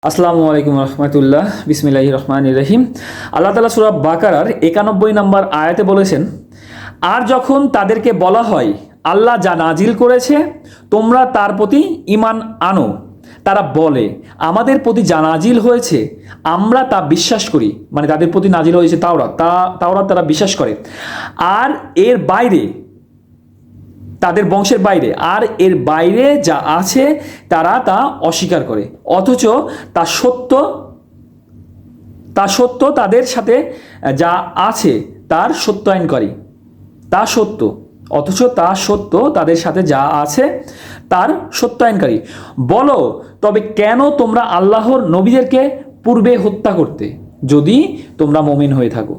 আসসালামু আলাইকুম রহমতুল্লাহ, বিসমিল্লাহির রহমানির রহিম। আল্লাহ তাআলা সূরা বাকারার 91 নম্বর আয়াতে বলেছেন, আর যখন তাদেরকে বলা হয় আল্লাহ যা নাজিল করেছে তোমরা তার প্রতি ঈমান আনো, তারা বলে আমাদের প্রতি যা নাজিল হয়েছে আমরা তা বিশ্বাস করি। মানে তাদের প্রতি নাজিল হয়েছে তাওরাত তারা বিশ্বাস করে, আর এর বাইরে তাদের বংশের বাইরে আর এর বাইরে যা আছে তারা তা অস্বীকার করে, অথচ তা সত্য তাদের সাথে যা আছে তার সত্যায়নকারী। তা সত্য, অথচ তা সত্য তাদের সাথে যা আছে তার সত্যায়নকারী। বলো তবে কেন তোমরা আল্লাহর নবীদেরকে পূর্বে হত্যা করতে, যদি তোমরা মুমিন হয়ে থাকো।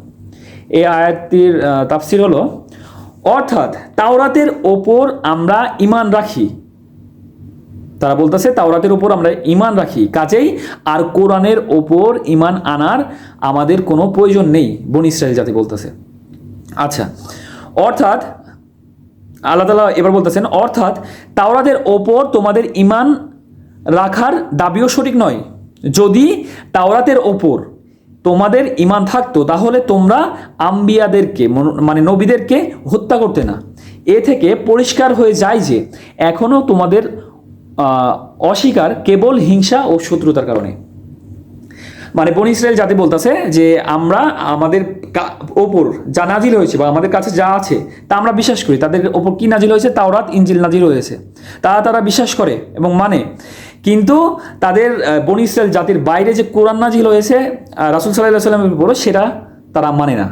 এই আয়াতটির তাফসীর হলো, অর্থাৎ তাওরাতের ওপর আমরা ঈমান রাখি। তারা বলতেছে তাওরাতের ওপর আমরা ঈমান রাখি, কাজেই আর কোরআনের ওপর ঈমান আনার আমাদের কোনো প্রয়োজন নেই, বনী ইসরাইল জাতি বলতেছে। আচ্ছা, অর্থাৎ আল্লাহ তাআলা এবার বলতেছেন, অর্থাৎ তাওরাতের ওপর তোমাদের ঈমান রাখার দাবিও সঠিক নয়। যদি তাওরাতের ওপর তোমাদের ঈমান থাকতো তাহলে তোমরা আম্বিয়াদেরকে মানে নবীদেরকে হত্যা করতে না। এ থেকে পরিষ্কার হয়ে যায় যে এখনও তোমাদের অস্বীকার কেবল হিংসা ও শত্রুতার কারণে। মানে বনী ইসরাইল জাতি বলতেছে যে আমরা আমাদের ওপর যা নাজিল হয়েছে বা আমাদের কাছে যা আছে তা আমরা বিশ্বাস করি। তাদের ওপর কি নাজিল হয়েছে? তাওরাত, ইনজিল নাজিল হয়েছে, তারা বিশ্বাস করে এবং মানে। কিন্তু তাদের বনী ইসরাইল জাতির বাইরে যে কোরআন নাজিল হয়েছে রাসূল সাল্লাল্লাহু আলাইহি ওয়াসাল্লামের উপর, সেটা তারা মানে না।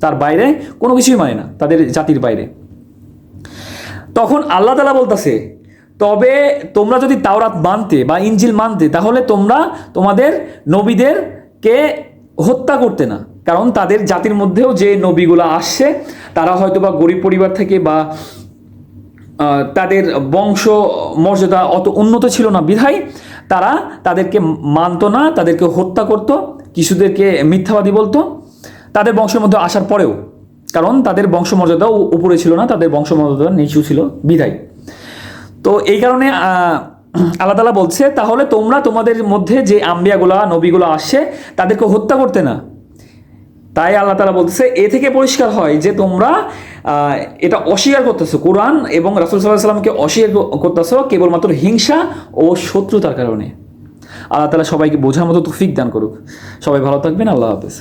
তার বাইরে কোনো কিছুই মানে না, তাদের জাতির বাইরে। তখন আল্লাহ তাআলা বলতেছে, তবে তোমরা যদি তাওরাত মানতে বা ইনজিল মানতে তাহলে তোমরা তোমাদের নবীদেরকে হত্যা করতে না। কারণ তাদের জাতির মধ্যেও যে নবীগুলো আসছে তারা হয়তো বা গরিব পরিবার থেকে বা তাদের বংশ মর্যাদা অত উন্নত ছিল না, বিধায় তারা তাদেরকে মানত না, তাদেরকে হত্যা করত, কিছুদেরকে মিথ্যাবাদী বলতো তাদের বংশের মধ্যে আসার পরেও। কারণ তাদের বংশমর্যাদাও উপরে ছিল না, তাদের বংশমর্যাদা নিচু ছিল বিধায়। তো এই কারণে আল্লাহ তাআলা বলছে, তাহলে তোমরা তোমাদের মধ্যে যে আম্বিয়াগুলা নবীগুলো আসছে তাদেরকে হত্যা করতে না। তাই আল্লাহ তাআলা বলতেছে, এ থেকে পরিষ্কার হয় যে তোমরা এটা অস্বীকার করতেছো, কোরআন এবং রাসূল সাল্লাল্লাহু আলাইহি ওয়াসাল্লামকে অস্বীকার করতেছো কেবলমাত্র হিংসা ও শত্রুতার কারণে। আল্লাহ তাআলা সবাইকে বোঝার মতো তৌফিক দান করুক। সবাই ভালো থাকবেন। আল্লাহ হাফেজ।